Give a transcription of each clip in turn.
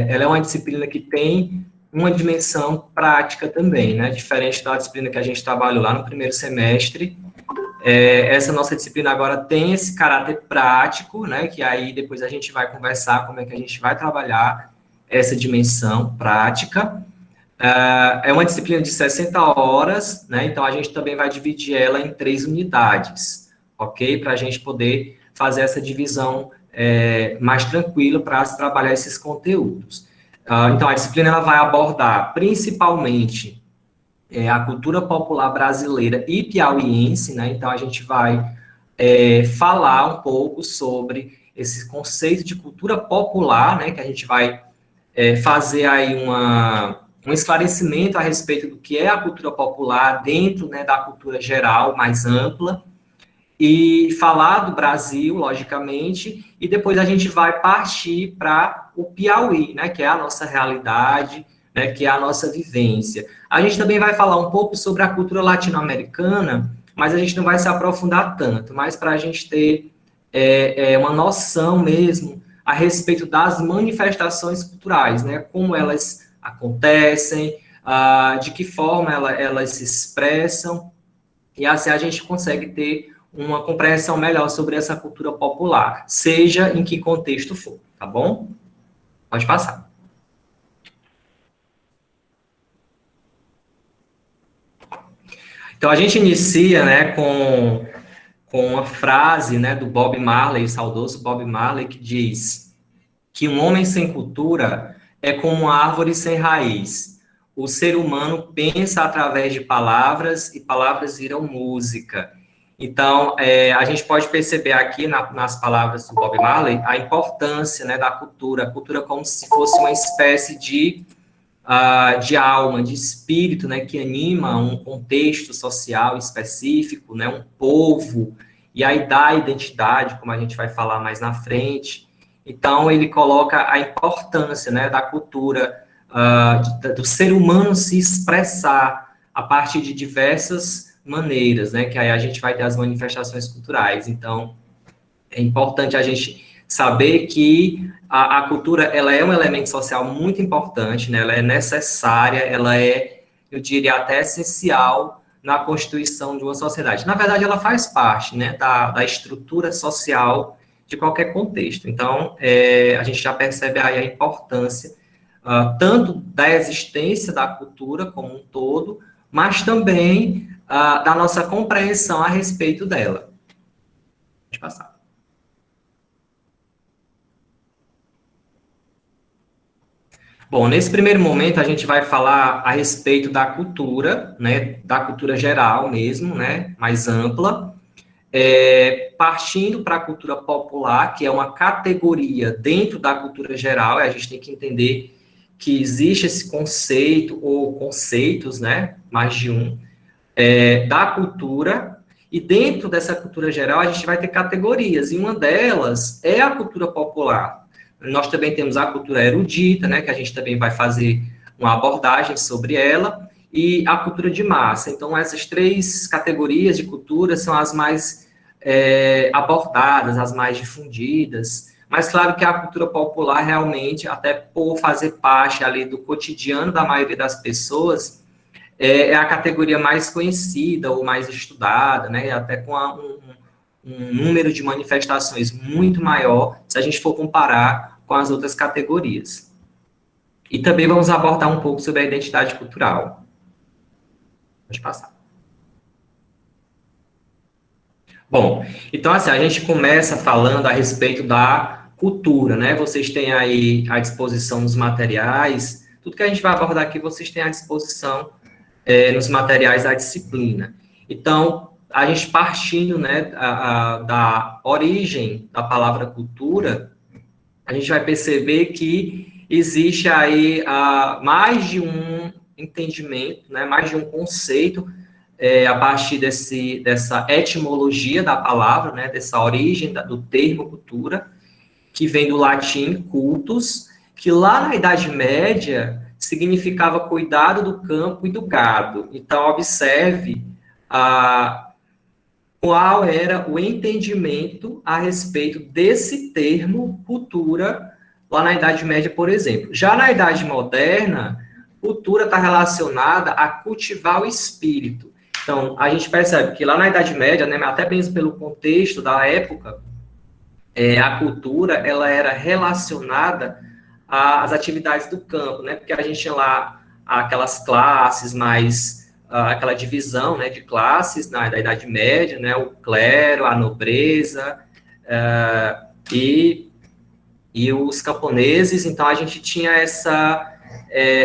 ela é uma disciplina que tem uma dimensão prática também, né? Diferente da disciplina que a gente trabalhou lá no primeiro semestre, essa nossa disciplina agora tem esse caráter prático, né? Que aí depois a gente vai conversar como é que a gente vai trabalhar essa dimensão prática. É uma disciplina de 60 horas, né? Então a gente também vai dividir ela em 3 unidades, ok? Para a gente poder fazer essa divisão mais tranquila para se trabalhar esses conteúdos. Então a disciplina ela vai abordar principalmente a cultura popular brasileira e piauiense, né? Então a gente vai falar um pouco sobre esse conceito de cultura popular, né? Que a gente vai fazer aí um esclarecimento a respeito do que é a cultura popular dentro, né, da cultura geral, mais ampla, e falar do Brasil, logicamente, e depois a gente vai partir para o Piauí, né, que é a nossa realidade, né, que é a nossa vivência. A gente também vai falar um pouco sobre a cultura latino-americana, mas a gente não vai se aprofundar tanto, mas para a gente ter uma noção mesmo a respeito das manifestações culturais, né, como elas acontecem, de que forma elas se expressam, e assim a gente consegue ter uma compreensão melhor sobre essa cultura popular, seja em que contexto for, tá bom? Pode passar. Então, a gente inicia, né, com uma frase, né, do Bob Marley, o saudoso Bob Marley, que diz que um homem sem cultura é como uma árvore sem raiz. O ser humano pensa através de palavras e palavras viram música. Então, a gente pode perceber aqui nas palavras do Bob Marley a importância, né, da cultura, a cultura como se fosse uma espécie de alma, de espírito, né, que anima um contexto social específico, né, um povo, e aí dá identidade, como a gente vai falar mais na frente. Então, ele coloca a importância, né, da cultura, do ser humano se expressar a partir de diversas maneiras, né, que aí a gente vai ter as manifestações culturais. Então, é importante a gente saber que a cultura, ela é um elemento social muito importante, né? Ela é necessária, ela é, eu diria, até essencial na constituição de uma sociedade. Na verdade, ela faz parte, né, da estrutura social de qualquer contexto. Então, a gente já percebe aí a importância tanto da existência da cultura como um todo, mas também da nossa compreensão a respeito dela. Pode passar. Bom, nesse primeiro momento a gente vai falar a respeito da cultura, né, da cultura geral mesmo, né, mais ampla, partindo para a cultura popular, que é uma categoria dentro da cultura geral, e a gente tem que entender que existe esse conceito, ou conceitos, né, mais de um, da cultura, e dentro dessa cultura geral a gente vai ter categorias, e uma delas é a cultura popular. Nós também temos a cultura erudita, né, que a gente também vai fazer uma abordagem sobre ela, e a cultura de massa. Então, essas 3 categorias de cultura são as mais abordadas, as mais difundidas, mas claro que a cultura popular realmente, até por fazer parte ali do cotidiano da maioria das pessoas, é a categoria mais conhecida ou mais estudada, né, até com um número de manifestações muito maior, se a gente for comparar com as outras categorias. E também vamos abordar um pouco sobre a identidade cultural. Pode passar. Bom, então assim, a gente começa falando a respeito da cultura, né? Vocês têm aí à disposição nos materiais, tudo que a gente vai abordar aqui, vocês têm à disposição nos materiais da disciplina. Então, a gente partindo, né, da origem da palavra cultura, a gente vai perceber que existe aí mais de um entendimento, né, mais de um conceito a partir dessa etimologia da palavra, né, dessa origem do termo cultura, que vem do latim cultus, que lá na Idade Média significava cuidado do campo e do gado. Então, observe qual era o entendimento a respeito desse termo cultura lá na Idade Média, por exemplo. Já na Idade Moderna, cultura está relacionada a cultivar o espírito. Então, a gente percebe que lá na Idade Média, né, até mesmo pelo contexto da época, a cultura ela era relacionada às atividades do campo, né? Porque a gente tinha lá aquelas classes mais aquela divisão, né, de classes da Idade Média, né? O clero, a nobreza e os camponeses. Então a gente tinha essa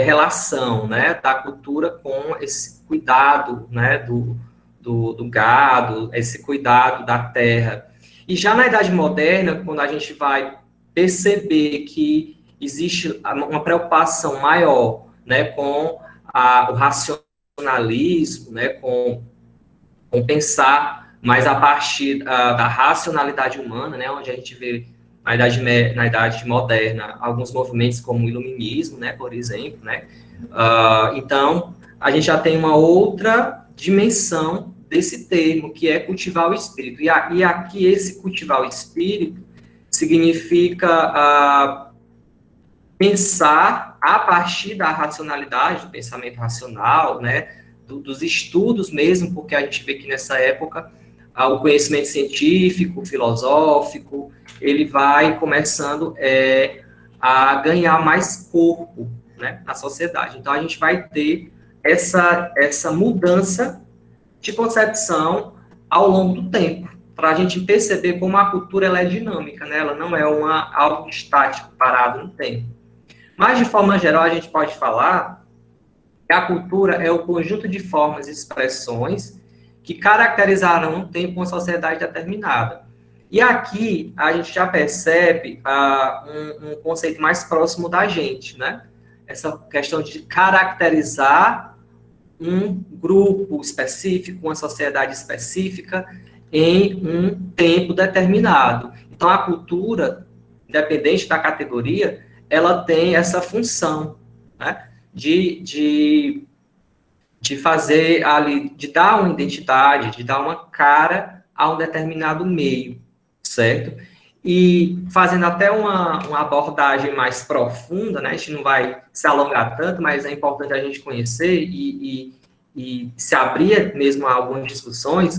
relação, né, da cultura com esse cuidado, né, do gado, esse cuidado da terra. E já na Idade Moderna, quando a gente vai perceber que existe uma preocupação maior, né, com o racionalismo, né, com pensar mais a partir da racionalidade humana, né, onde a gente vê na Idade Moderna alguns movimentos como o Iluminismo, né, por exemplo, né, então a gente já tem uma outra dimensão desse termo, que é cultivar o espírito. E aqui esse cultivar o espírito significa pensar a partir da racionalidade, do pensamento racional, né, dos estudos mesmo, porque a gente vê que nessa época o conhecimento científico, filosófico, ele vai começando a ganhar mais corpo, né, na sociedade. Então a gente vai ter essa mudança de concepção ao longo do tempo, para a gente perceber como a cultura ela é dinâmica, né? Ela não é algo estático, parado no tempo. Mas, de forma geral, a gente pode falar que a cultura é o conjunto de formas e expressões que caracterizaram um tempo uma sociedade determinada. E aqui a gente já percebe um conceito mais próximo da gente, né? Essa questão de caracterizar um grupo específico, uma sociedade específica, em um tempo determinado. Então, a cultura, independente da categoria, ela tem essa função, né, de fazer ali, de dar uma identidade, de dar uma cara a um determinado meio, certo? E fazendo até uma abordagem mais profunda, né? A gente não vai se alongar tanto, mas é importante a gente conhecer e se abrir mesmo a algumas discussões.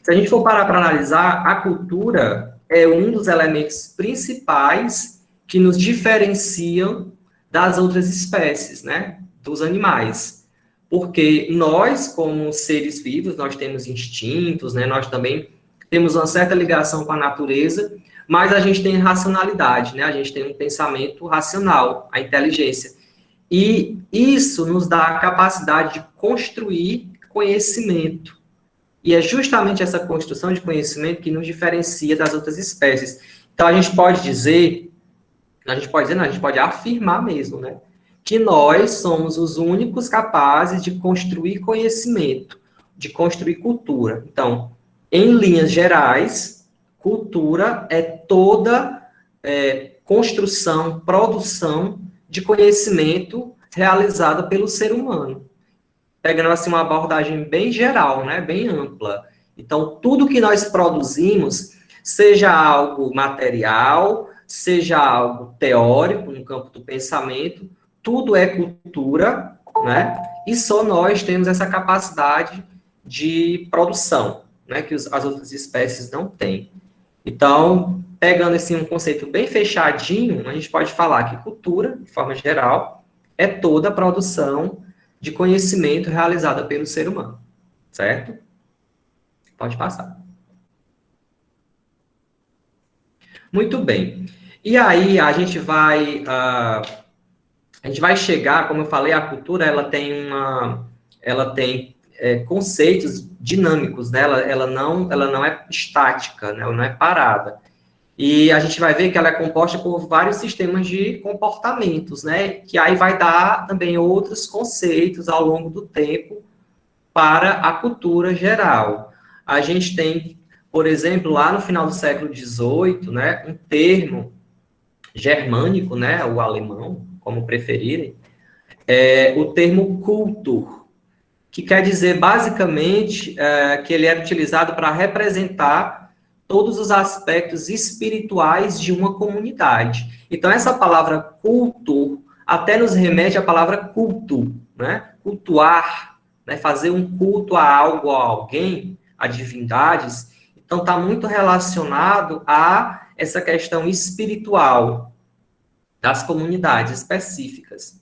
Se a gente for parar para analisar, a cultura é um dos elementos principais que nos diferenciam das outras espécies, né? Dos animais. Porque nós, como seres vivos, nós temos instintos, né? Nós também temos uma certa ligação com a natureza, mas a gente tem racionalidade, né? A gente tem um pensamento racional, a inteligência. E isso nos dá a capacidade de construir conhecimento. E é justamente essa construção de conhecimento que nos diferencia das outras espécies. Então, a gente pode afirmar mesmo, né? Que nós somos os únicos capazes de construir conhecimento, de construir cultura. Então, em linhas gerais, cultura é toda construção, produção de conhecimento realizada pelo ser humano. Pegando assim uma abordagem bem geral, né, bem ampla. Então, tudo que nós produzimos, seja algo material, seja algo teórico, no campo do pensamento, tudo é cultura, né? E só nós temos essa capacidade de produção, né, que as outras espécies não têm. Então, pegando assim um conceito bem fechadinho, a gente pode falar que cultura, de forma geral, é toda a produção de conhecimento realizada pelo ser humano, certo? Pode passar. Muito bem. E aí a gente vai chegar, como eu falei, a cultura ela tem conceitos dinâmicos, né? Ela não é estática, né? Ela não é parada. E a gente vai ver que ela é composta por vários sistemas de comportamentos, né? Que aí vai dar também outros conceitos ao longo do tempo para a cultura geral. A gente tem, por exemplo, lá no final do século XVIII, né, um termo germânico, né, o alemão, como preferirem, o termo Kultur, que quer dizer, basicamente, que ele era utilizado para representar todos os aspectos espirituais de uma comunidade. Então, essa palavra culto até nos remete à palavra culto, né? Cultuar, né? Fazer um culto a algo, a alguém, a divindades. Então, está muito relacionado a essa questão espiritual das comunidades específicas.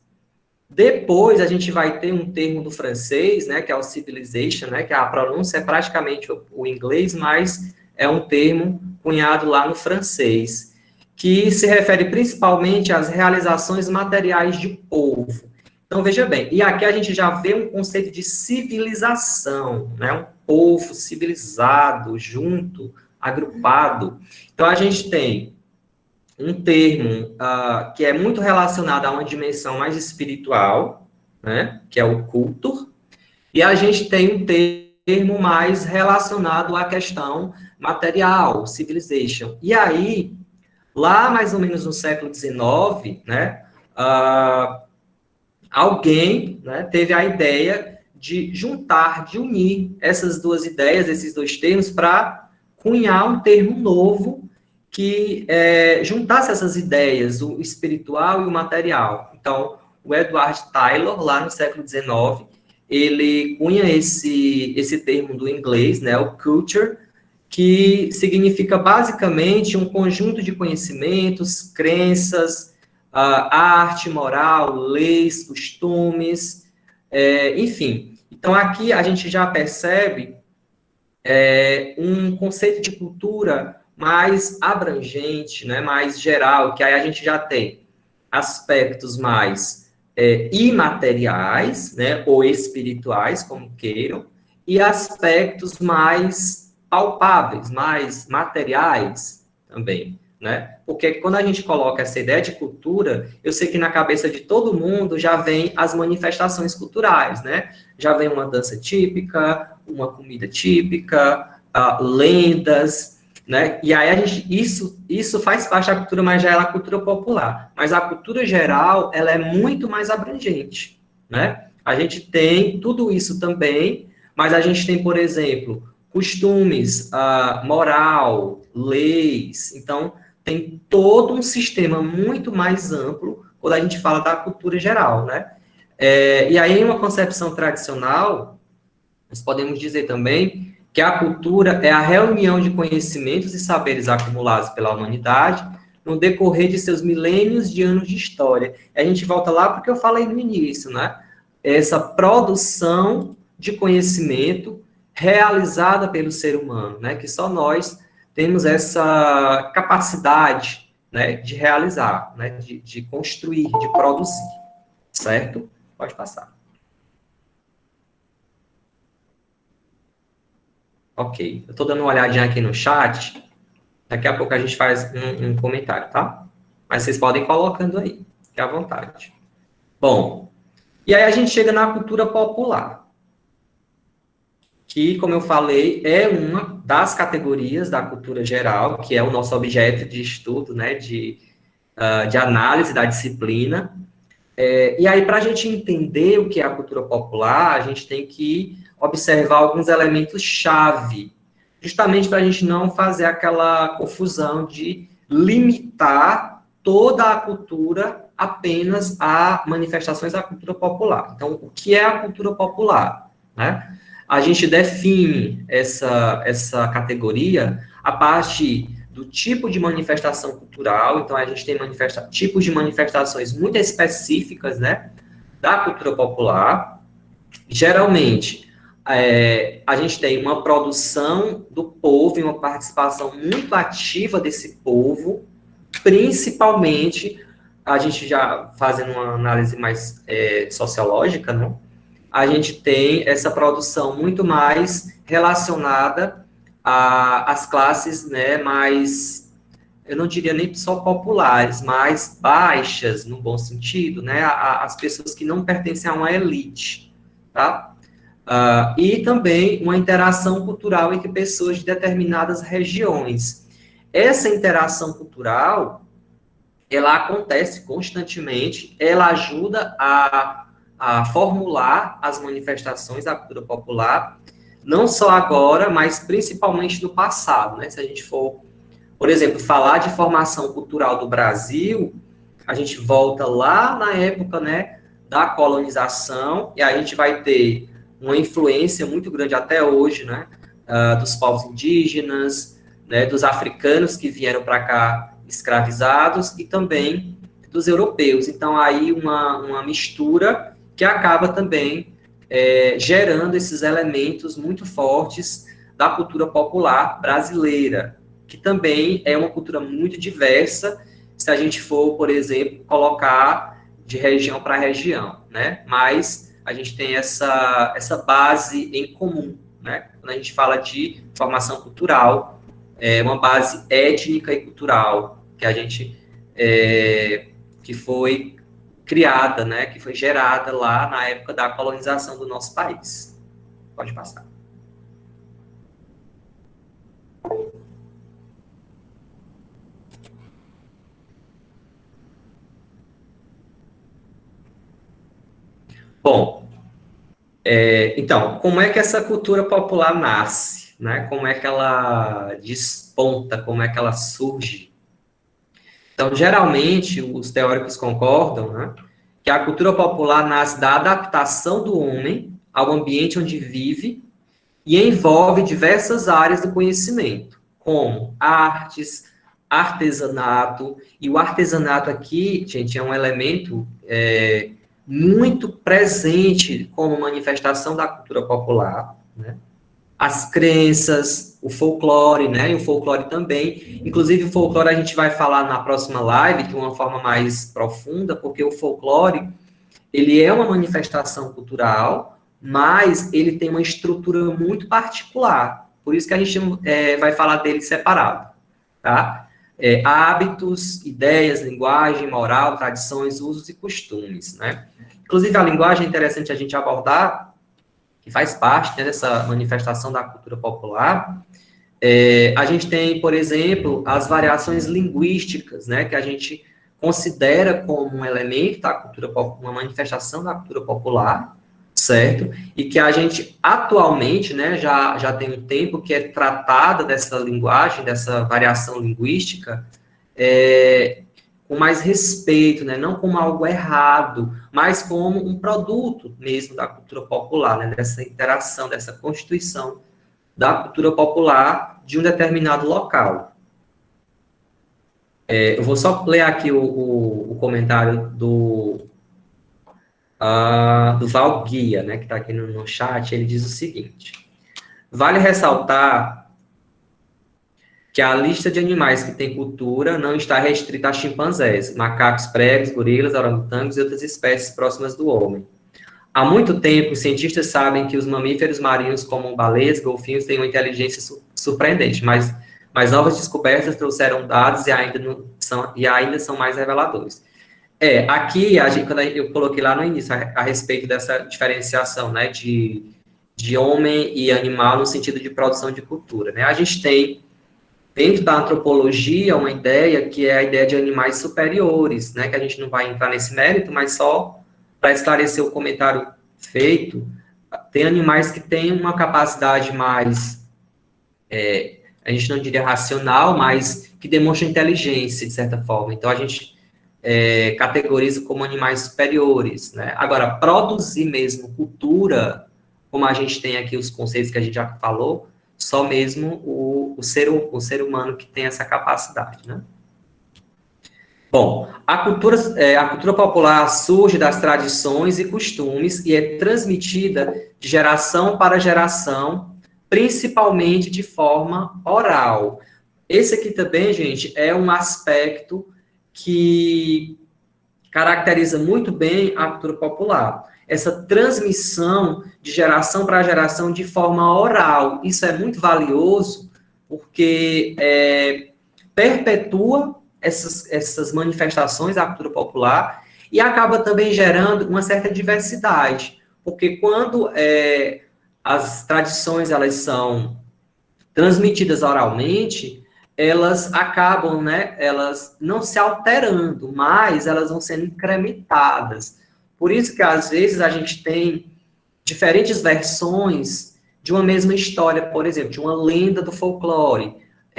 Depois, a gente vai ter um termo do francês, né, que é o civilization, né, que a pronúncia é praticamente o inglês, mas é um termo cunhado lá no francês, que se refere principalmente às realizações materiais de povo. Então, veja bem, e aqui a gente já vê um conceito de civilização, né, um povo civilizado, junto, agrupado. Então, a gente tem um termo que é muito relacionado a uma dimensão mais espiritual, né, que é o culto, e a gente tem um termo mais relacionado à questão material, civilization. E aí, lá mais ou menos no século XIX, né, alguém, né, teve a ideia de juntar, de unir essas duas ideias, esses dois termos, para cunhar um termo novo que juntasse essas ideias, o espiritual e o material. Então, o Edward Taylor, lá no século XIX, ele cunha esse termo do inglês, né, o culture, que significa basicamente um conjunto de conhecimentos, crenças, arte, moral, leis, costumes, enfim. Então, aqui a gente já percebe um conceito de cultura mais abrangente, né, mais geral, que aí a gente já tem aspectos mais imateriais, né, ou espirituais, como queiram, e aspectos mais palpáveis, mais materiais também, né? Porque quando a gente coloca essa ideia de cultura, eu sei que na cabeça de todo mundo já vem as manifestações culturais, né? Já vem uma dança típica, uma comida típica, lendas, né? E aí isso faz parte da cultura, mas já é a cultura popular. Mas a cultura geral, ela é muito mais abrangente, né? A gente tem tudo isso também, mas a gente tem, por exemplo, costumes, moral, leis. Então, tem todo um sistema muito mais amplo quando a gente fala da cultura geral, né? E aí, em uma concepção tradicional, nós podemos dizer também que a cultura é a reunião de conhecimentos e saberes acumulados pela humanidade no decorrer de seus milênios de anos de história. E a gente volta lá porque eu falei no início, né? Essa produção de conhecimento realizada pelo ser humano, né? Que só nós temos essa capacidade, né, de realizar, né, de construir, de produzir, certo? Pode passar. Ok, eu estou dando uma olhadinha aqui no chat. Daqui a pouco a gente faz um comentário, tá? Mas vocês podem ir colocando aí, fique à vontade. Bom, e aí a gente chega na cultura popular, que, como eu falei, é uma das categorias da cultura geral, que é o nosso objeto de estudo, né, de análise da disciplina. E aí, para a gente entender o que é a cultura popular, a gente tem que observar alguns elementos-chave, justamente para a gente não fazer aquela confusão de limitar toda a cultura apenas a manifestações da cultura popular. Então, o que é a cultura popular? Né? A gente define essa categoria a partir do tipo de manifestação cultural. Então, a gente tem tipos de manifestações muito específicas, né, da cultura popular. Geralmente, a gente tem uma produção do povo e uma participação muito ativa desse povo, principalmente, a gente já fazendo uma análise mais sociológica, né, a gente tem essa produção muito mais relacionada às classes, né, mais, eu não diria nem só populares, mais baixas, no bom sentido, né, as pessoas que não pertencem a uma elite, tá? E também uma interação cultural entre pessoas de determinadas regiões. Essa interação cultural, ela acontece constantemente, ela ajuda a formular as manifestações da cultura popular, não só agora, mas principalmente no passado, né? Se a gente for, por exemplo, falar de formação cultural do Brasil, a gente volta lá na época, né, da colonização, e a gente vai ter uma influência muito grande até hoje, né, dos povos indígenas, né, dos africanos que vieram para cá escravizados, e também dos europeus. Então, aí uma mistura que acaba também gerando esses elementos muito fortes da cultura popular brasileira, que também é uma cultura muito diversa, se a gente for, por exemplo, colocar de região para região, né? Mas a gente tem essa base em comum, né? Quando a gente fala de formação cultural, é uma base étnica e cultural que a gente que foi criada, né? Que foi gerada lá na época da colonização do nosso país. Pode passar. Bom, então, como é que essa cultura popular nasce? Né? Como é que ela desponta? Como é que ela surge? Então, geralmente, os teóricos concordam, né, que a cultura popular nasce da adaptação do homem ao ambiente onde vive e envolve diversas áreas do conhecimento, como artes, artesanato, e o artesanato aqui, gente, é um elemento muito presente como manifestação da cultura popular, né? As crenças, o folclore, né? E o folclore também. Inclusive, o folclore a gente vai falar na próxima live de uma forma mais profunda, porque o folclore, ele é uma manifestação cultural, mas ele tem uma estrutura muito particular. Por isso que a gente vai falar dele separado, tá? Hábitos, ideias, linguagem, moral, tradições, usos e costumes, né? Inclusive, a linguagem é interessante a gente abordar, que faz parte, né, dessa manifestação da cultura popular. A gente tem, por exemplo, as variações linguísticas, né, que a gente considera como um elemento da cultura popular, uma manifestação da cultura popular, certo? E que a gente, atualmente, né, já tem um tempo que é tratada dessa linguagem, dessa variação linguística, com mais respeito, né? Não como algo errado, mas como um produto mesmo da cultura popular, né? Dessa interação, dessa constituição da cultura popular de um determinado local. Eu vou só ler aqui o comentário do Val Guia, né, que está aqui no chat. Ele diz o seguinte: vale ressaltar que a lista de animais que tem cultura não está restrita a chimpanzés, macacos pregos, gorilas, orangotangos e outras espécies próximas do homem. Há muito tempo, os cientistas sabem que os mamíferos marinhos, como baleias, golfinhos, têm uma inteligência surpreendente, mas novas descobertas trouxeram dados e ainda são mais reveladores. Aqui, quando eu coloquei lá no início, a respeito dessa diferenciação, né, de homem e animal no sentido de produção de cultura, né? A gente tem dentro da antropologia, uma ideia que é a ideia de animais superiores, né, que a gente não vai entrar nesse mérito, mas só para esclarecer o comentário feito, tem animais que têm uma capacidade mais, a gente não diria racional, mas que demonstra inteligência, de certa forma. Então, a gente categoriza como animais superiores, né? Agora, produzir mesmo cultura, como a gente tem aqui os conceitos que a gente já falou, só mesmo o ser humano que tem essa capacidade, né? Bom, a cultura popular surge das tradições e costumes e é transmitida de geração para geração, principalmente de forma oral. Esse aqui também, gente, é um aspecto que caracteriza muito bem a cultura popular. Essa transmissão de geração para geração de forma oral. Isso é muito valioso porque perpetua essas manifestações da cultura popular e acaba também gerando uma certa diversidade. Porque quando as tradições elas são transmitidas oralmente, elas acabam, né, elas não se alterando, mas elas vão sendo incrementadas. Por isso que, às vezes, a gente tem diferentes versões de uma mesma história, por exemplo, de uma lenda do folclore.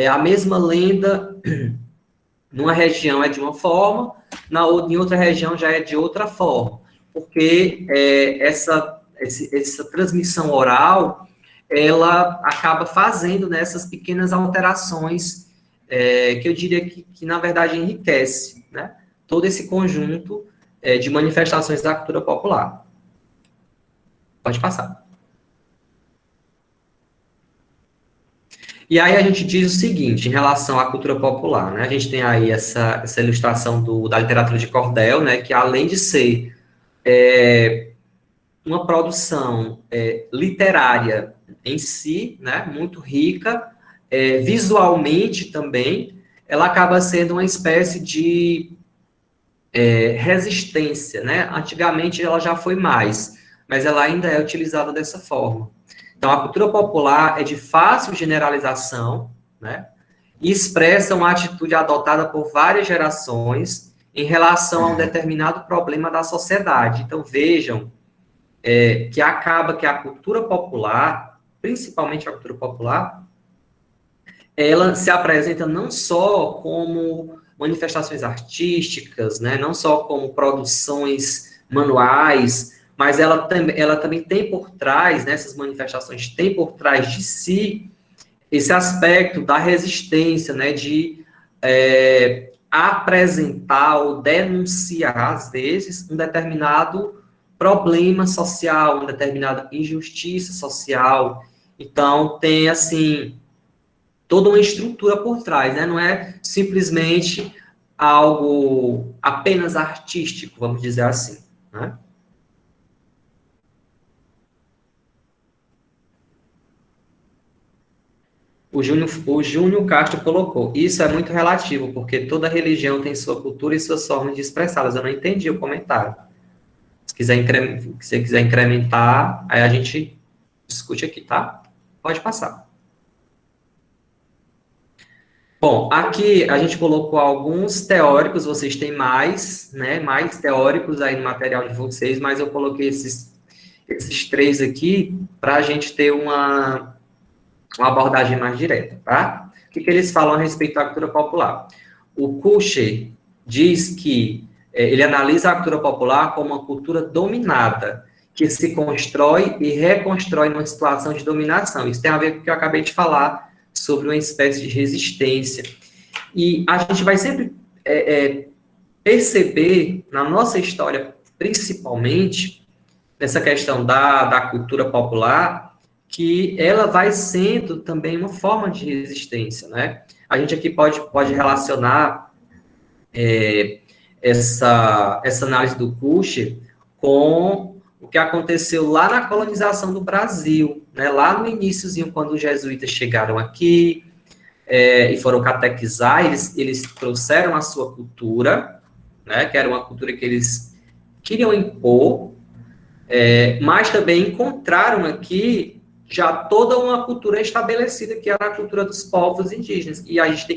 A mesma lenda, numa região é de uma forma, em outra região já é de outra forma, porque essa transmissão oral, ela acaba fazendo nessas pequenas alterações, que eu diria que na verdade enriquece, né, todo esse conjunto de manifestações da cultura popular. Pode passar. E aí a gente diz o seguinte, em relação à cultura popular, né? A gente tem aí essa ilustração da literatura de cordel, né? Que além de ser uma produção literária em si, né? Muito rica, visualmente também, ela acaba sendo uma espécie de resistência, né? Antigamente ela já foi mais, mas ela ainda é utilizada dessa forma. Então, a cultura popular é de fácil generalização, né? E expressa uma atitude adotada por várias gerações em relação a um determinado problema da sociedade. Então, vejam que acaba que a cultura popular, principalmente a cultura popular, ela se apresenta não só como manifestações artísticas, né? Não só como produções manuais, mas ela também tem por trás, né, essas manifestações têm por trás de si esse aspecto da resistência, né, de apresentar ou denunciar, às vezes, um determinado problema social, uma determinada injustiça social. Então, tem, assim, toda uma estrutura por trás, né, não é simplesmente algo apenas artístico, vamos dizer assim, né? O Júnior Castro colocou, isso é muito relativo, porque toda religião tem sua cultura e suas formas de expressá-las. Eu não entendi o comentário. Se você quiser incrementar, aí a gente discute aqui, tá? Pode passar. Bom, aqui a gente colocou alguns teóricos, vocês têm mais, né? Mais teóricos aí no material de vocês, mas eu coloquei esses três aqui para a gente ter uma abordagem mais direta, tá? O que eles falam a respeito da cultura popular? O Kucher diz que ele analisa a cultura popular como uma cultura dominada, que se constrói e reconstrói numa situação de dominação. Isso tem a ver com o que eu acabei de falar sobre uma espécie de resistência. E a gente vai sempre perceber, na nossa história, principalmente, nessa questão da cultura popular, que ela vai sendo também uma forma de resistência, né? A gente aqui pode relacionar essa análise do Kucher com o que aconteceu lá na colonização do Brasil, né? Lá no iniciozinho, quando os jesuítas chegaram aqui e foram catequizar, eles trouxeram a sua cultura, né? Que era uma cultura que eles queriam impor, mas também encontraram aqui já toda uma cultura estabelecida, que era a cultura dos povos indígenas. E a gente tem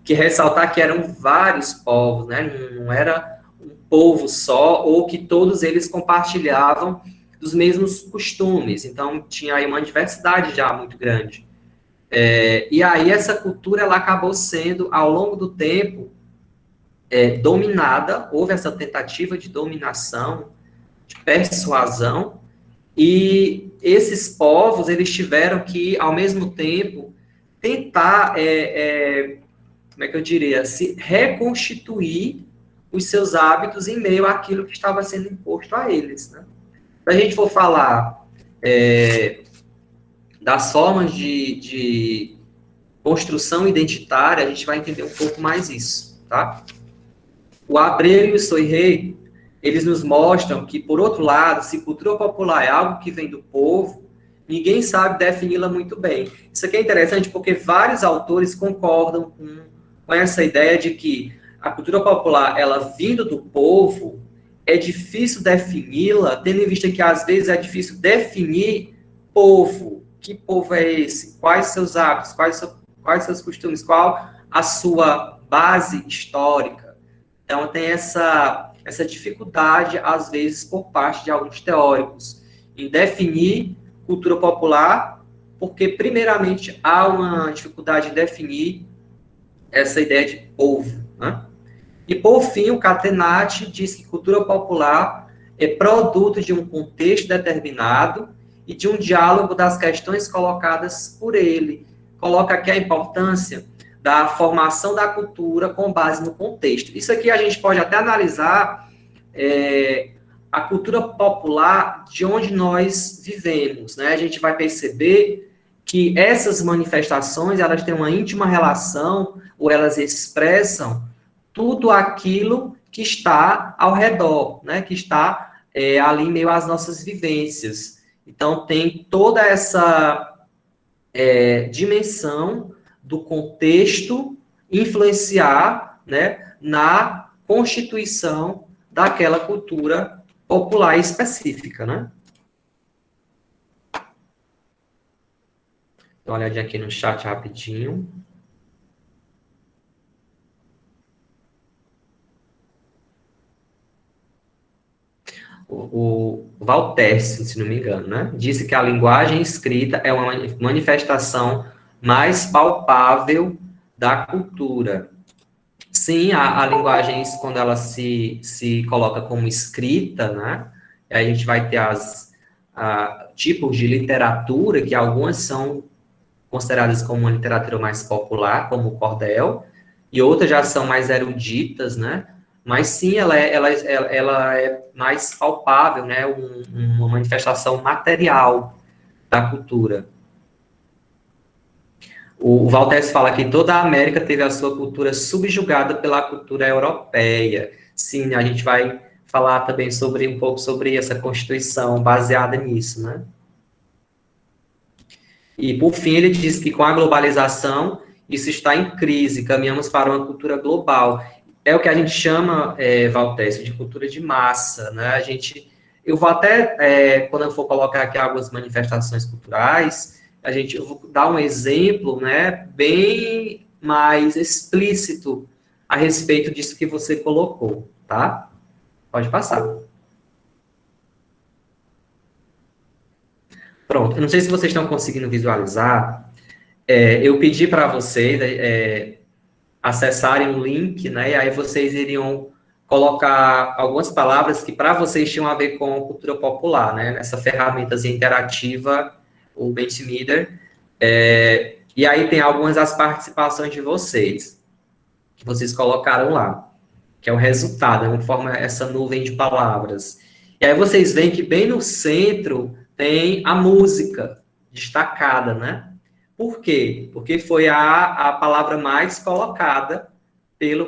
que ressaltar que eram vários povos, né? Não era um povo só, ou que todos eles compartilhavam dos mesmos costumes. Então, tinha aí uma diversidade já muito grande. E aí, essa cultura, ela acabou sendo, ao longo do tempo, dominada, houve essa tentativa de dominação, de persuasão, e esses povos, eles tiveram que, ao mesmo tempo, tentar, como é que eu diria, se reconstituir os seus hábitos em meio àquilo que estava sendo imposto a eles, né? Se a gente for falar das formas de construção identitária, a gente vai entender um pouco mais isso, tá? O Abreu e o Soiré, eles nos mostram que, por outro lado, se cultura popular é algo que vem do povo, ninguém sabe defini-la muito bem. Isso aqui é interessante porque vários autores concordam com essa ideia de que a cultura popular, ela vindo do povo, é difícil defini-la, tendo em vista que, às vezes, é difícil definir povo. Que povo é esse? Quais seus hábitos? Quais seus costumes? Qual a sua base histórica? Então, tem essa dificuldade, às vezes, por parte de alguns teóricos, em definir cultura popular, porque, primeiramente, há uma dificuldade em definir essa ideia de povo, né? E, por fim, o Catenati diz que cultura popular é produto de um contexto determinado e de um diálogo das questões colocadas por ele. Coloca aqui a importância da formação da cultura com base no contexto. Isso aqui a gente pode até analisar a cultura popular de onde nós vivemos, né? A gente vai perceber que essas manifestações, elas têm uma íntima relação, ou elas expressam tudo aquilo que está ao redor, né? Que está ali em meio às nossas vivências. Então, tem toda essa dimensão do contexto influenciar, né, na constituição daquela cultura popular específica, né? Dá uma olhadinha aqui no chat rapidinho. O Walter, se não me engano, né? Disse que a linguagem escrita é uma manifestação mais palpável da cultura. Sim, a linguagem, quando ela se coloca como escrita, né? Aí a gente vai ter tipos de literatura, que algumas são consideradas como uma literatura mais popular, como o cordel, e outras já são mais eruditas, né? Mas sim, ela é mais palpável, né? Uma manifestação material da cultura. O Valtes fala que toda a América teve a sua cultura subjugada pela cultura europeia. Sim, a gente vai falar também um pouco sobre essa Constituição baseada nisso, né? E, por fim, ele diz que com a globalização, isso está em crise, caminhamos para uma cultura global. É o que a gente chama, Valtécio, de cultura de massa, né? Eu vou até, quando eu for colocar aqui algumas manifestações culturais, eu vou dar um exemplo, né, bem mais explícito a respeito disso que você colocou, tá? Pode passar. Pronto, eu não sei se vocês estão conseguindo visualizar, eu pedi para vocês acessarem um link, né, e aí vocês iriam colocar algumas palavras que para vocês tinham a ver com cultura popular, né, nessa ferramenta interativa, o Mentimeter, e aí tem algumas das participações de vocês, que vocês colocaram lá, que é o resultado, forma essa nuvem de palavras. E aí vocês veem que bem no centro tem a música destacada, né? Por quê? Porque foi a palavra mais colocada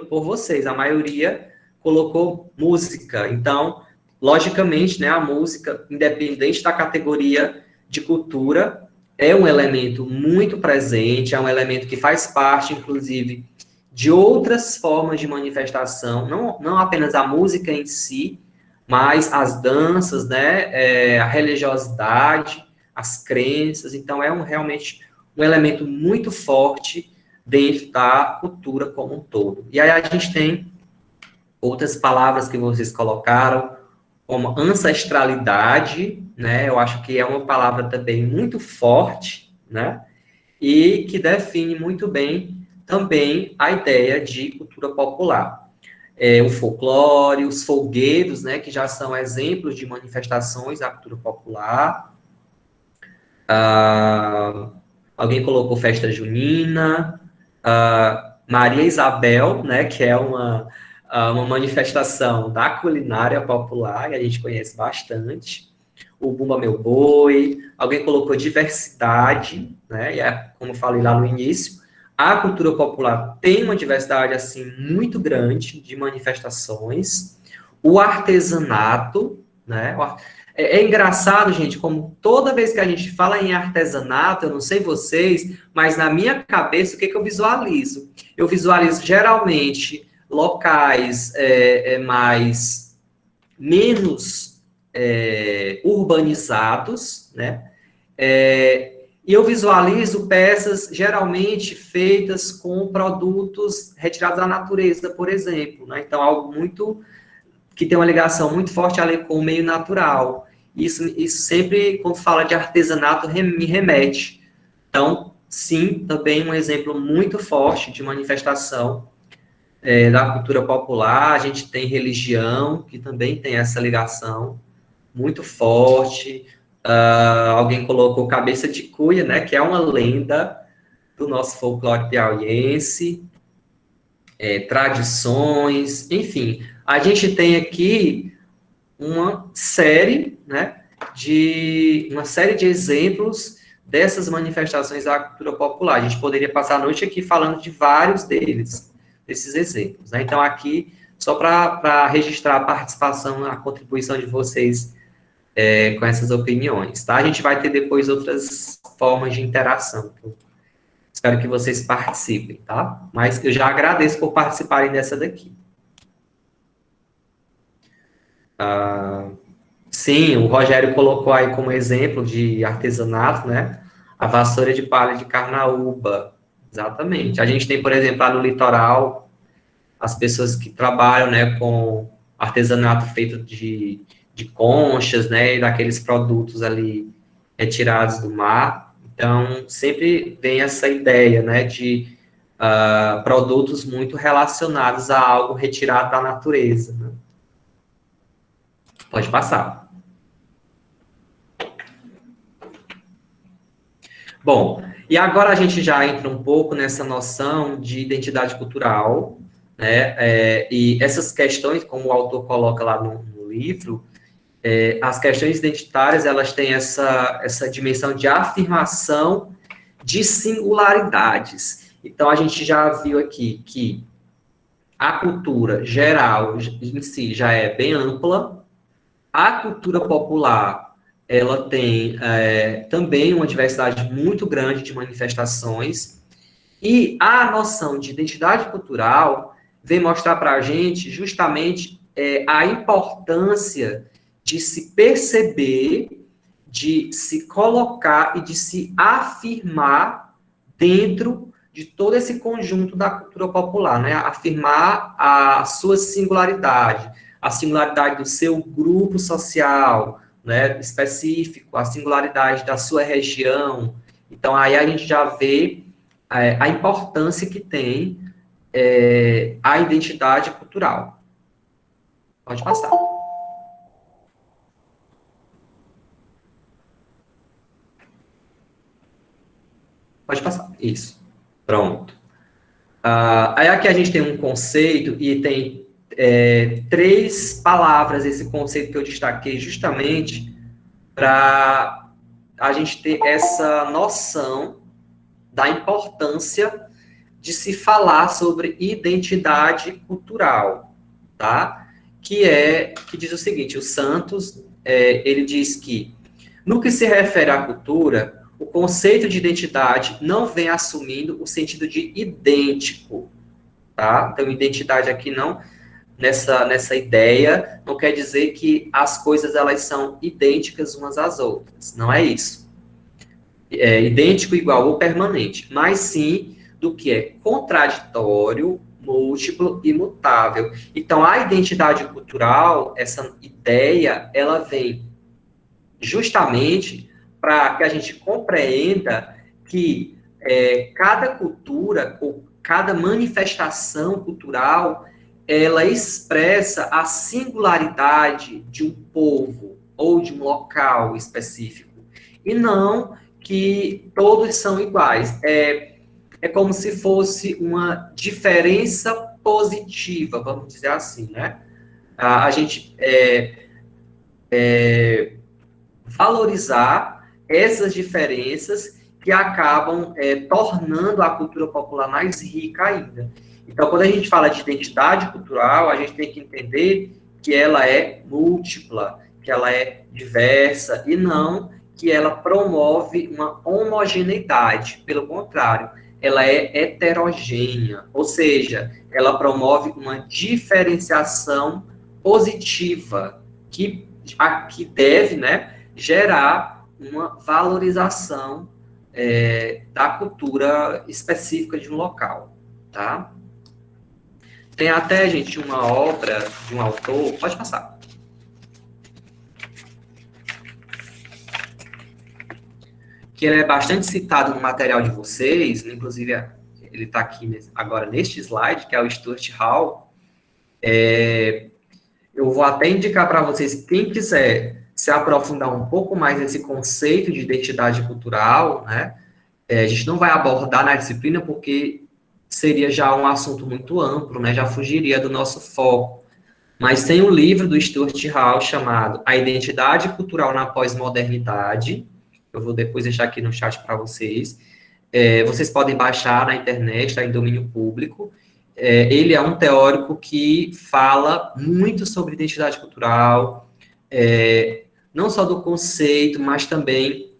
por vocês. A maioria colocou música. Então, logicamente, né, a música, independente da categoria de cultura, é um elemento muito presente, é um elemento que faz parte, inclusive, de outras formas de manifestação, não apenas a música em si, mas as danças, né, a religiosidade, as crenças. Então, realmente um elemento muito forte dentro da cultura como um todo. E aí a gente tem outras palavras que vocês colocaram, como ancestralidade, né? Eu acho que é uma palavra também muito forte, né? E que define muito bem também a ideia de cultura popular. O folclore, os folguedos, né? Que já são exemplos de manifestações da cultura popular. Alguém colocou festa junina, Maria Isabel, né, que é uma manifestação da culinária popular, que a gente conhece bastante, o Bumba Meu Boi, alguém colocou diversidade, né, e como eu falei lá no início, a cultura popular tem uma diversidade, assim, muito grande de manifestações, o artesanato, né, é engraçado, gente, como toda vez que a gente fala em artesanato, eu não sei vocês, mas na minha cabeça, o que eu visualizo? Eu visualizo, geralmente, locais menos urbanizados, né? E eu visualizo peças, geralmente, feitas com produtos retirados da natureza, por exemplo, né? Então, algo muito que tem uma ligação muito forte ali com o meio natural. Isso sempre, quando fala de artesanato, me remete. Então, sim, também um exemplo muito forte de manifestação da cultura popular. A gente tem religião, que também tem essa ligação muito forte. Alguém colocou Cabeça de Cuia, né, que é uma lenda do nosso folclore piauiense, tradições, enfim. A gente tem aqui uma série, né, uma série de exemplos dessas manifestações da cultura popular. A gente poderia passar a noite aqui falando de vários desses exemplos, né? Então, aqui, só para registrar a participação, a contribuição de vocês com essas opiniões, tá? A gente vai ter depois outras formas de interação. Espero que vocês participem, tá? Mas eu já agradeço por participarem dessa daqui. Sim, o Rogério colocou aí como exemplo de artesanato, né? A vassoura de palha de carnaúba. Exatamente. A gente tem, por exemplo, lá no litoral, as pessoas que trabalham, né, com artesanato feito de conchas, né, e daqueles produtos ali retirados do mar. Então, sempre vem essa ideia, né, de produtos muito relacionados a algo retirado da natureza, né? Pode passar. Bom, e agora a gente já entra um pouco nessa noção de identidade cultural, né? E essas questões, como o autor coloca lá no livro, as questões identitárias, elas têm essa dimensão de afirmação de singularidades. Então, a gente já viu aqui que a cultura geral em si já é bem ampla, a cultura popular, ela tem também uma diversidade muito grande de manifestações, e a noção de identidade cultural vem mostrar para a gente justamente a importância de se perceber, de se colocar e de se afirmar dentro de todo esse conjunto da cultura popular, né? Afirmar a sua singularidade, a singularidade do seu grupo social, né, específico, a singularidade da sua região. Então, aí a gente já vê a importância que tem a identidade cultural. Pode passar. Pode passar. Isso. Pronto. Aí aqui a gente tem um conceito e tem 3 palavras, esse conceito que eu destaquei justamente para a gente ter essa noção da importância de se falar sobre identidade cultural, tá? Que diz o seguinte, o Santos, ele diz que, no que se refere à cultura, o conceito de identidade não vem assumindo o sentido de idêntico, tá? Então, identidade aqui não, nessa ideia, não quer dizer que as coisas, elas são idênticas umas às outras, não é isso. Idêntico, igual ou permanente, mas sim do que é contraditório, múltiplo e mutável. Então, a identidade cultural, essa ideia, ela vem justamente para que a gente compreenda que cada cultura, ou cada manifestação cultural, ela expressa a singularidade de um povo ou de um local específico, e não que todos são iguais. É como se fosse uma diferença positiva, vamos dizer assim, né? A gente valorizar essas diferenças que acabam tornando a cultura popular mais rica ainda. Então, quando a gente fala de identidade cultural, a gente tem que entender que ela é múltipla, que ela é diversa, e não que ela promove uma homogeneidade. Pelo contrário, ela é heterogênea, ou seja, ela promove uma diferenciação positiva, que deve, né, gerar uma valorização da cultura específica de um local, tá? Tem até, gente, uma obra de um autor, pode passar. que ele é bastante citado no material de vocês, inclusive ele está aqui agora neste slide, que é o Stuart Hall. Eu vou até indicar para vocês, quem quiser se aprofundar um pouco mais nesse conceito de identidade cultural, né? A gente não vai abordar na disciplina porque seria já um assunto muito amplo, né? Já fugiria do nosso foco. Mas tem um livro do Stuart Hall chamado A Identidade Cultural na Pós-Modernidade. Eu vou depois deixar aqui no chat para vocês. Vocês podem baixar na internet, está em domínio público. Ele é um teórico que fala muito sobre identidade cultural, não só do conceito, mas também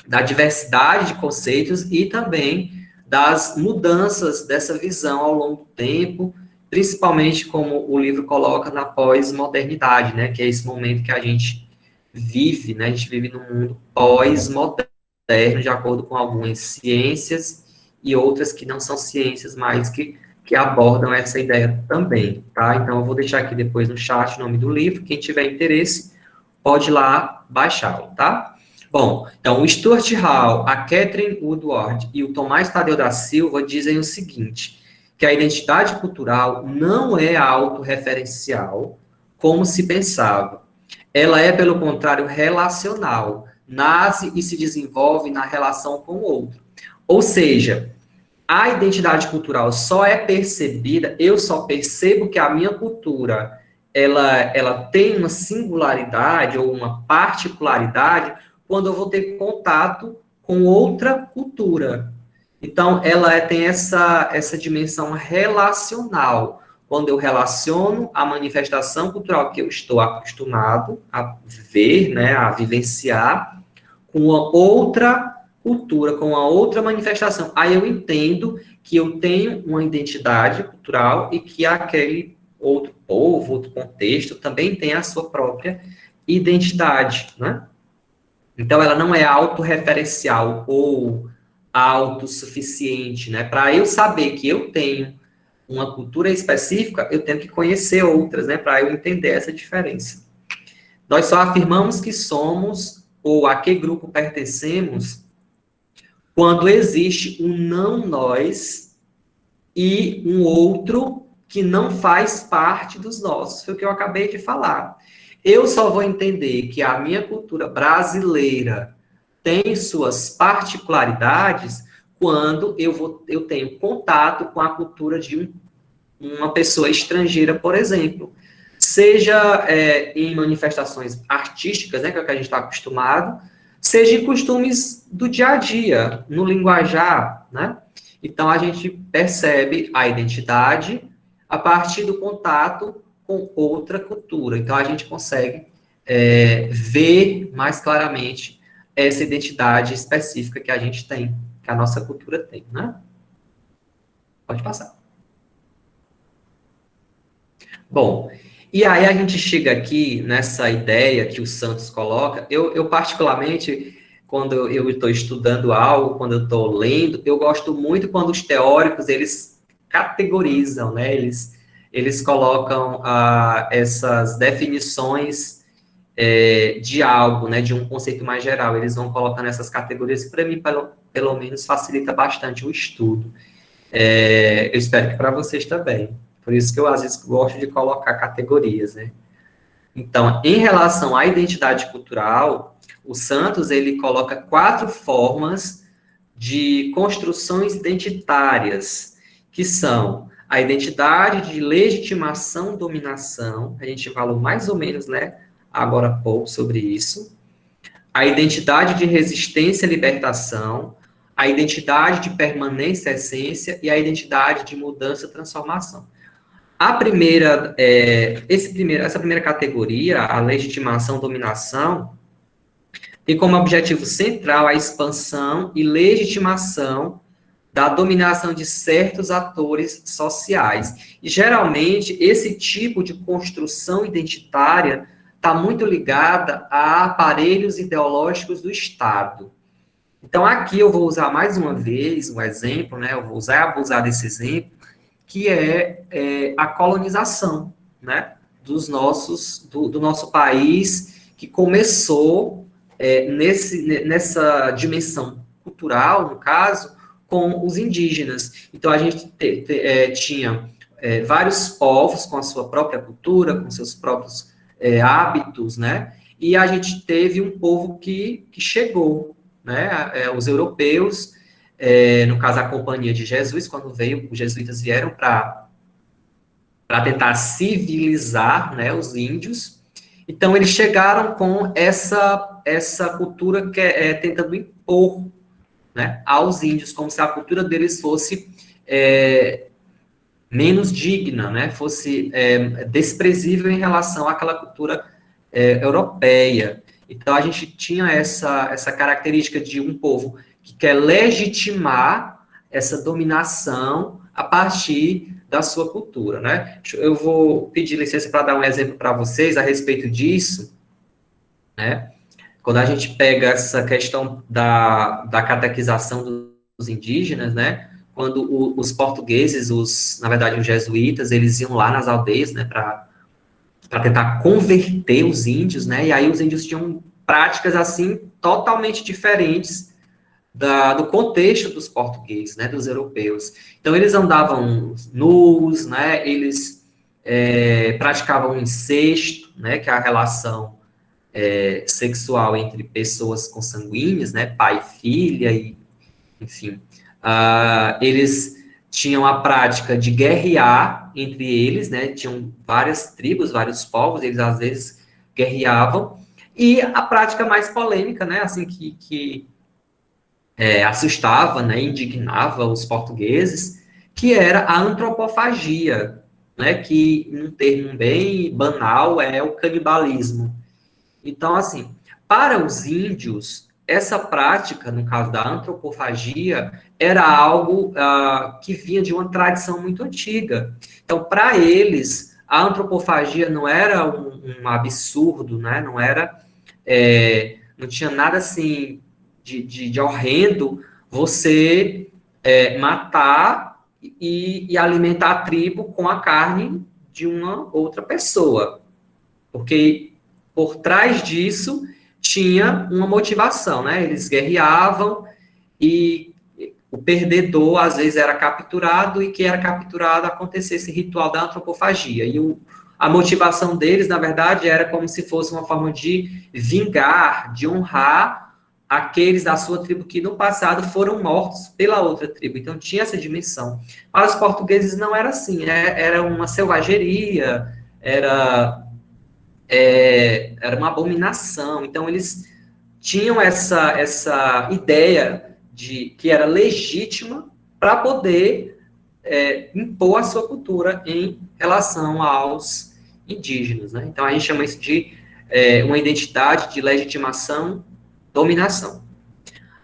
da diversidade de conceitos e também das mudanças dessa visão ao longo do tempo, principalmente como o livro coloca na pós-modernidade, né, que é esse momento que a gente vive, né, a gente vive num mundo pós-moderno, de acordo com algumas ciências e outras que não são ciências, mas que abordam essa ideia também, tá? Então, eu vou deixar aqui depois no chat o nome do livro, quem tiver interesse pode ir lá baixá-lo, tá? Bom, então, o Stuart Hall, a Catherine Woodward e o Tomás Tadeu da Silva dizem o seguinte, que a identidade cultural não é autorreferencial, como se pensava. Ela é, pelo contrário, relacional, nasce e se desenvolve na relação com o outro. Ou seja, a identidade cultural só é percebida, eu só percebo que a minha cultura, ela tem uma singularidade ou uma particularidade quando eu vou ter contato com outra cultura. Então, ela tem essa dimensão relacional. Quando eu relaciono a manifestação cultural que eu estou acostumado a ver, né, a vivenciar, com uma outra cultura, com uma outra manifestação. Aí eu entendo que eu tenho uma identidade cultural e que aquele outro povo, outro contexto, também tem a sua própria identidade, né? Então, ela não é autorreferencial ou autossuficiente, né? Para eu saber que eu tenho uma cultura específica, eu tenho que conhecer outras, né? Para eu entender essa diferença. Nós só afirmamos que somos ou a que grupo pertencemos quando existe um não nós e um outro que não faz parte dos nossos. Foi o que eu acabei de falar. Eu só vou entender que a minha cultura brasileira tem suas particularidades quando eu tenho contato com a cultura de uma pessoa estrangeira, por exemplo. Seja em manifestações artísticas, né, que é o que a gente está acostumado, seja em costumes do dia a dia, no linguajar, né? Então, a gente percebe a identidade a partir do contato com outra cultura. Então, a gente consegue ver mais claramente essa identidade específica que a gente tem, que a nossa cultura tem, né? Pode passar. Bom, e aí a gente chega aqui nessa ideia que o Santos coloca. Eu particularmente, quando eu estou estudando algo, quando eu estou lendo, eu gosto muito quando os teóricos, eles categorizam, né? Eles colocam essas definições de algo, né? De um conceito mais geral. Eles vão colocando essas categorias, para mim, pelo menos, facilita bastante o estudo. Eu espero que para vocês também. Por isso que eu, às vezes, gosto de colocar categorias, né? Então, em relação à identidade cultural, o Santos, ele coloca 4 formas de construções identitárias, que são a identidade de legitimação, dominação, a gente falou mais ou menos, né, agora há pouco sobre isso, a identidade de resistência e libertação, a identidade de permanência e essência e a identidade de mudança e transformação. Essa primeira categoria, a legitimação, dominação, tem como objetivo central a expansão e legitimação da dominação de certos atores sociais. E, geralmente, esse tipo de construção identitária está muito ligada a aparelhos ideológicos do Estado. Então, aqui eu vou usar mais uma vez um exemplo, né? Eu vou usar e abusar desse exemplo, que é a colonização, né, do nosso país, que começou nessa dimensão cultural, no caso, com os indígenas. Então, a gente tinha vários povos com a sua própria cultura, com seus próprios hábitos, né? E a gente teve um povo que chegou, né? Os europeus, no caso, a Companhia de Jesus, quando veio, os jesuítas vieram para tentar civilizar, né, os índios. Então, eles chegaram com essa cultura tentando impor, né, aos índios, como se a cultura deles fosse menos digna, né, fosse desprezível em relação àquela cultura europeia. Então, a gente tinha essa característica de um povo que quer legitimar essa dominação a partir da sua cultura, né? Eu vou pedir licença para dar um exemplo para vocês a respeito disso, né? Quando a gente pega essa questão da catequização dos indígenas, né? Quando os portugueses, na verdade, os jesuítas, eles iam lá nas aldeias, né, para tentar converter os índios, né? E aí os índios tinham práticas, assim, totalmente diferentes do contexto dos portugueses, né, dos europeus. Então, eles andavam nus, né, eles praticavam incesto, né, que é a relação sexual entre pessoas consanguíneas, né, pai e filha, e, enfim. Eles tinham a prática de guerrear entre eles, né, tinham várias tribos, vários povos, eles às vezes guerreavam, e a prática mais polêmica, né, assim, que assustava, né, indignava os portugueses, que era a antropofagia, né, que, num termo bem banal, é o canibalismo. Então, assim, para os índios, essa prática, no caso da antropofagia, era algo que vinha de uma tradição muito antiga. Então, para eles, a antropofagia não era um absurdo, né, não tinha nada assim de horrendo você matar e alimentar a tribo com a carne de uma outra pessoa. Porque por trás disso tinha uma motivação, né? Eles guerreavam e o perdedor, às vezes, era capturado, e que era capturado acontecia esse ritual da antropofagia. E a motivação deles, na verdade, era como se fosse uma forma de vingar, de honrar aqueles da sua tribo que no passado foram mortos pela outra tribo. Então, tinha essa dimensão. Para os portugueses não era assim, né? Era uma selvageria, era uma abominação. Então, eles tinham essa ideia de que era legítima para poder impor a sua cultura em relação aos indígenas, né? Então, a gente chama isso de uma identidade de legitimação, dominação.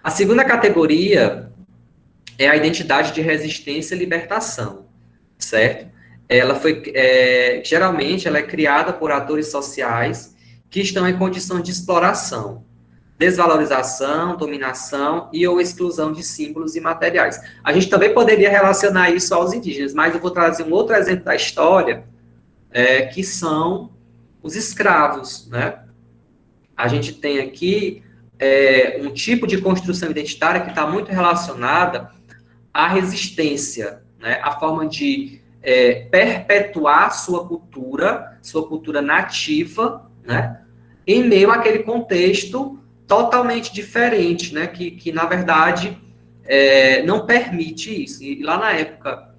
A segunda categoria é a identidade de resistência e libertação, certo? Geralmente, ela é criada por atores sociais que estão em condições de exploração, desvalorização, dominação e ou exclusão de símbolos e materiais. A gente também poderia relacionar isso aos indígenas, mas eu vou trazer um outro exemplo da história, que são os escravos, né? A gente tem aqui um tipo de construção identitária que está muito relacionada à resistência, né? A forma de perpetuar sua cultura nativa, né? Em meio àquele contexto totalmente diferente, né? Que na verdade, não permite isso. E lá na época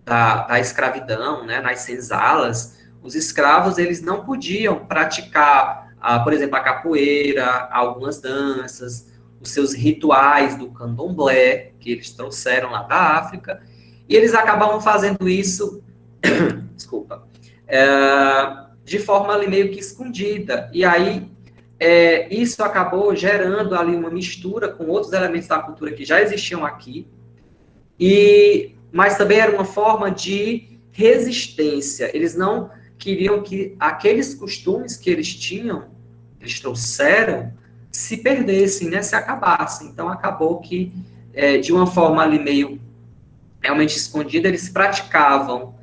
da escravidão, né? Nas senzalas, os escravos, eles não podiam praticar, por exemplo, a capoeira, algumas danças, os seus rituais do candomblé, que eles trouxeram lá da África, e eles acabavam fazendo isso, desculpa, de forma ali meio que escondida. E aí, isso acabou gerando ali uma mistura com outros elementos da cultura que já existiam aqui, mas também era uma forma de resistência. Eles não queriam que aqueles costumes que eles tinham, eles trouxeram, se perdessem, né, se acabassem. Então, acabou que, de uma forma ali meio realmente escondida, eles praticavam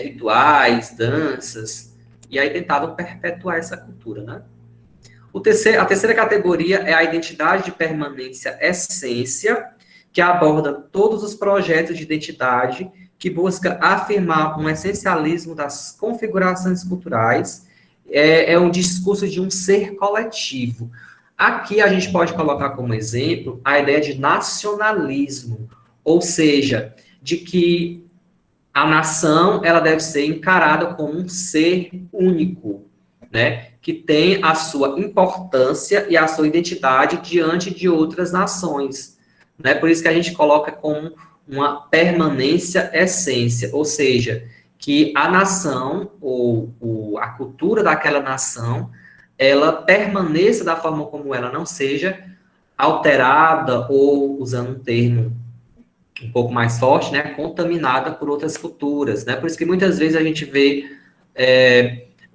rituais, danças, e aí tentavam perpetuar essa cultura, né? A terceira categoria é a identidade de permanência essência, que aborda todos os projetos de identidade que busca afirmar um essencialismo das configurações culturais, é um discurso de um ser coletivo. Aqui a gente pode colocar como exemplo a ideia de nacionalismo, ou seja, de que a nação ela deve ser encarada como um ser único, né, que tem a sua importância e a sua identidade diante de outras nações, né? Por isso que a gente coloca como uma permanência essência, ou seja, que a nação ou a cultura daquela nação ela permaneça da forma como ela, não seja alterada ou, usando um termo um pouco mais forte, né, contaminada por outras culturas, né? Por isso que muitas vezes a gente vê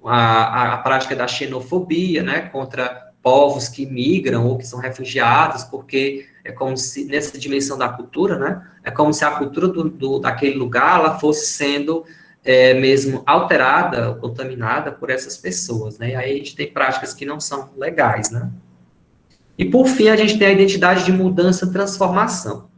a prática da xenofobia, né, contra povos que migram ou que são refugiados, porque é como se, nessa dimensão da cultura, né, é como se a cultura daquele lugar, ela fosse sendo mesmo alterada, ou contaminada por essas pessoas, né, e aí a gente tem práticas que não são legais, né. E, por fim, a gente tem a identidade de mudança e transformação.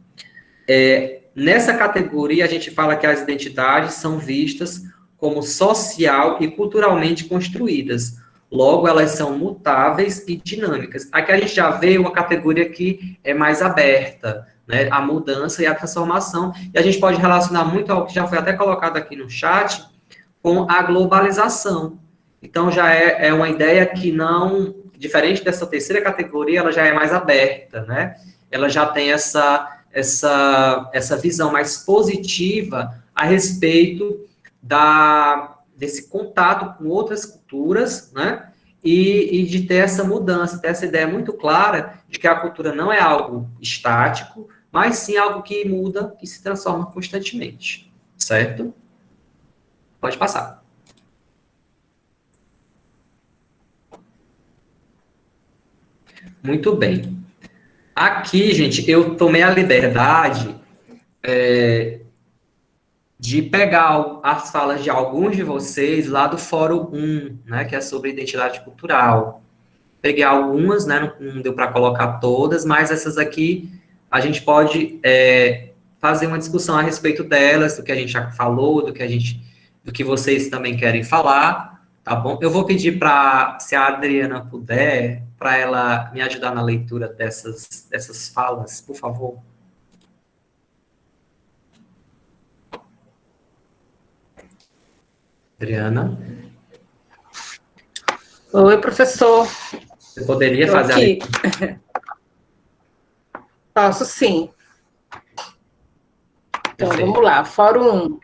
Nessa categoria, a gente fala que as identidades são vistas como social e culturalmente construídas. Logo, elas são mutáveis e dinâmicas. Aqui a gente já vê uma categoria que é mais aberta, né? A mudança e a transformação. E a gente pode relacionar muito ao que já foi até colocado aqui no chat, com a globalização. Então, já é uma ideia que não, diferente dessa terceira categoria, ela já é mais aberta, né? Ela já tem essa visão mais positiva a respeito desse contato com outras culturas, né? E de ter essa mudança, ter essa ideia muito clara de que a cultura não é algo estático, mas sim algo que muda, que se transforma constantemente, certo? Pode passar. Muito bem. Aqui, gente, eu tomei a liberdade de pegar as falas de alguns de vocês lá do Fórum 1, né, que é sobre identidade cultural. Peguei algumas, né, não deu para colocar todas, mas essas aqui a gente pode fazer uma discussão a respeito delas, do que a gente já falou, do que vocês também querem falar, tá bom? Eu vou pedir para, se a Adriana puder, para ela me ajudar na leitura dessas falas, por favor. Adriana? Oi, professor. Você poderia fazer a leitura? Posso sim. Então, vamos lá. Fórum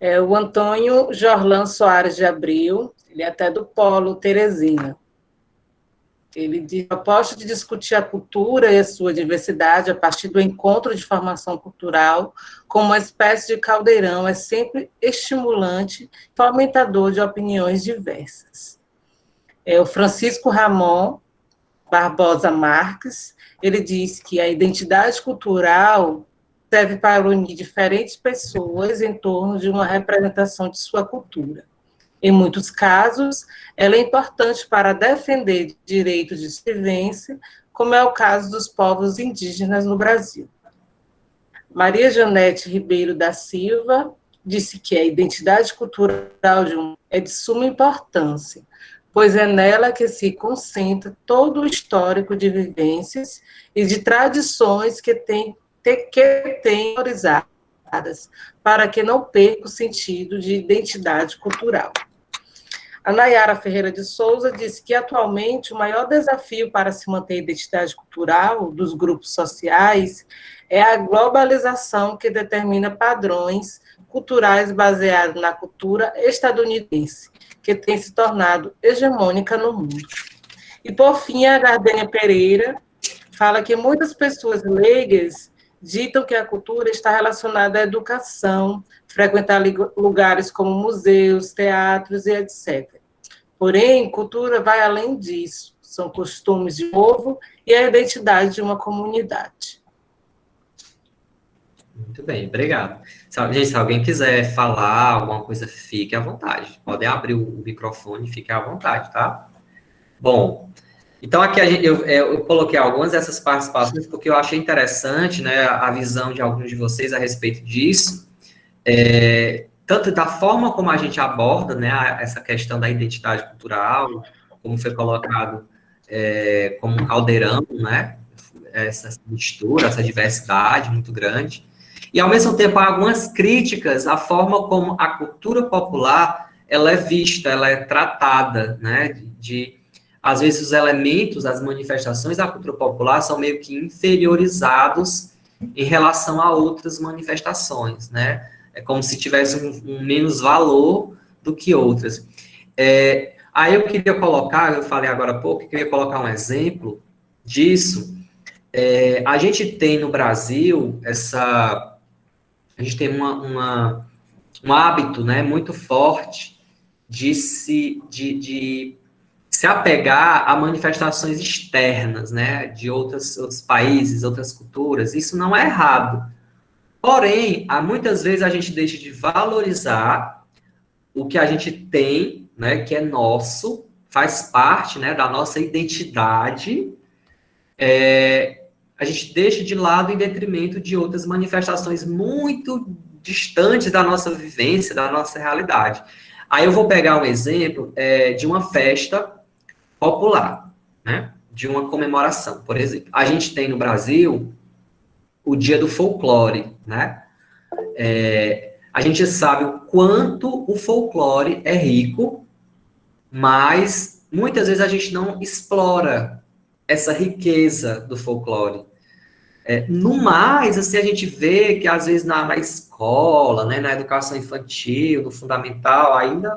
1. O Antônio Jorlan Soares de Abreu, ele é até do Polo Teresina. Ele diz: a proposta de discutir a cultura e a sua diversidade a partir do encontro de formação cultural como uma espécie de caldeirão é sempre estimulante e fomentador de opiniões diversas. O Francisco Ramon Barbosa Marques, ele diz que a identidade cultural serve para unir diferentes pessoas em torno de uma representação de sua cultura. Em muitos casos, ela é importante para defender direitos de sobrevivência, como é o caso dos povos indígenas no Brasil. Maria Janete Ribeiro da Silva disse que a identidade cultural é de suma importância, pois é nela que se concentra todo o histórico de vivências e de tradições que tem valorizadas, para que não perca o sentido de identidade cultural. A Nayara Ferreira de Souza disse que, atualmente, o maior desafio para se manter a identidade cultural dos grupos sociais é a globalização que determina padrões culturais baseados na cultura estadunidense, que tem se tornado hegemônica no mundo. E, por fim, a Gardênia Pereira fala que muitas pessoas leigas ditam que a cultura está relacionada à educação, frequentar lugares como museus, teatros e etc. Porém, cultura vai além disso. São costumes de povo e a identidade de uma comunidade. Muito bem, obrigado. Gente, se alguém quiser falar alguma coisa, fique à vontade. Podem abrir o microfone, fique à vontade, tá? Bom, Então, aqui eu coloquei algumas dessas participações porque eu achei interessante, né, a visão de alguns de vocês a respeito disso, tanto da forma como a gente aborda, né, essa questão da identidade cultural, como foi colocado como um caldeirão, né, essa mistura, essa diversidade muito grande, e ao mesmo tempo há algumas críticas à forma como a cultura popular ela é vista, ela é tratada, né, às vezes os elementos, as manifestações da cultura popular são meio que inferiorizados em relação a outras manifestações, né? É como se tivesse um menos valor do que outras. Aí eu queria colocar, eu falei agora há pouco, que eu ia colocar um exemplo disso. A gente tem no Brasil a gente tem um hábito, né, muito forte de se apegar a manifestações externas, né, de outros países, outras culturas. Isso não é errado. Porém, muitas vezes a gente deixa de valorizar o que a gente tem, né, que é nosso, faz parte, né, da nossa identidade. A gente deixa de lado em detrimento de outras manifestações muito distantes da nossa vivência, da nossa realidade. Aí eu vou pegar um exemplo de uma festa popular, né? De uma comemoração. Por exemplo, a gente tem no Brasil o Dia do Folclore, né? A gente sabe o quanto o folclore é rico, mas muitas vezes a gente não explora essa riqueza do folclore. No mais, assim, a gente vê que às vezes na escola, né, na educação infantil, no fundamental, ainda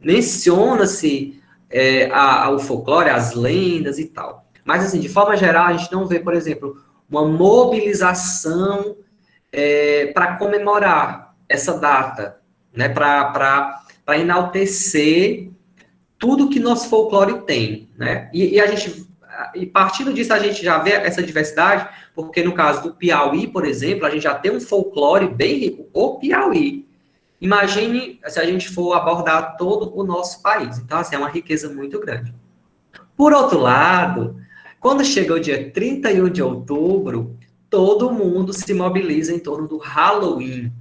menciona-se o folclore, as lendas e tal. Mas, assim, de forma geral, a gente não vê, por exemplo, uma mobilização para comemorar essa data, né, para enaltecer tudo que nosso folclore tem, né? E partindo disso a gente já vê essa diversidade, porque no caso do Piauí, por exemplo, a gente já tem um folclore bem rico, o Piauí. Imagine se a gente for abordar todo o nosso país. Então, assim, é uma riqueza muito grande. Por outro lado, quando chega o dia 31 de outubro, todo mundo se mobiliza em torno do Halloween,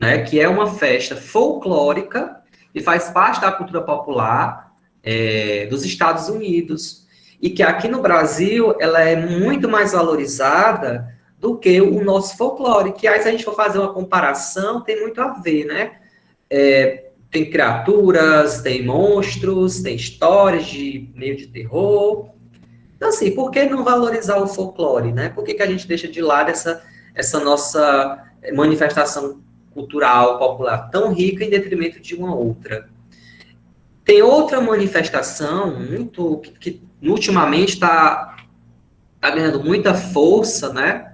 né, que é uma festa folclórica e faz parte da cultura popular dos Estados Unidos, e que aqui no Brasil ela é muito mais valorizada do que o nosso folclore, que aí se a gente for fazer uma comparação, tem muito a ver, né? Tem criaturas, tem monstros, tem histórias de meio de terror. Então, assim, por que não valorizar o folclore, né? Por que a gente deixa de lado essa nossa manifestação cultural, popular, tão rica em detrimento de uma outra? Tem outra manifestação muito que ultimamente está ganhando muita força, né?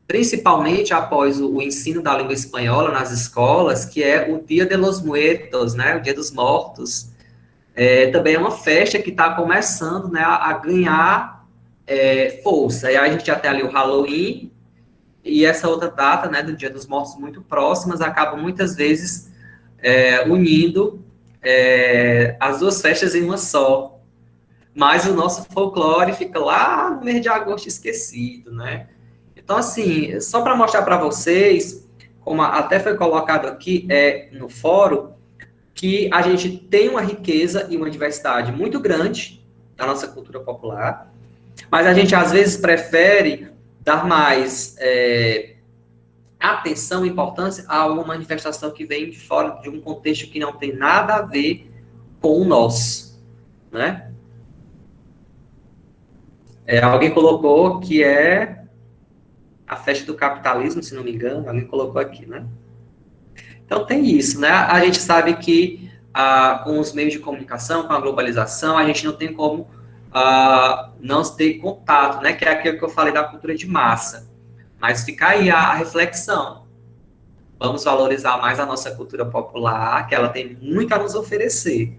Principalmente após o ensino da língua espanhola nas escolas, que é o Dia de los Muertos, né? O Dia dos Mortos. Também é uma festa que está começando, né, a ganhar força. E aí a gente já tem ali o Halloween e essa outra data, né, do Dia dos Mortos muito próximas, acabam muitas vezes unindo as duas festas em uma só. Mas o nosso folclore fica lá no mês de agosto esquecido, né? Então, assim, só para mostrar para vocês, como até foi colocado aqui no fórum, que a gente tem uma riqueza e uma diversidade muito grande da nossa cultura popular, mas a gente às vezes prefere dar mais atenção e importância a uma manifestação que vem de fora de um contexto que não tem nada a ver com o nosso, né? Alguém colocou que é a festa do capitalismo, se não me engano, alguém colocou aqui, né? Então tem isso, né? A gente sabe que com os meios de comunicação, com a globalização, a gente não tem como não ter contato, né? Que é aquilo que eu falei da cultura de massa. Mas fica aí a reflexão. Vamos valorizar mais a nossa cultura popular, que ela tem muito a nos oferecer.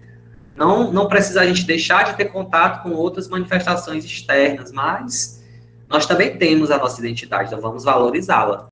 Não precisa a gente deixar de ter contato com outras manifestações externas, mas nós também temos a nossa identidade, então vamos valorizá-la.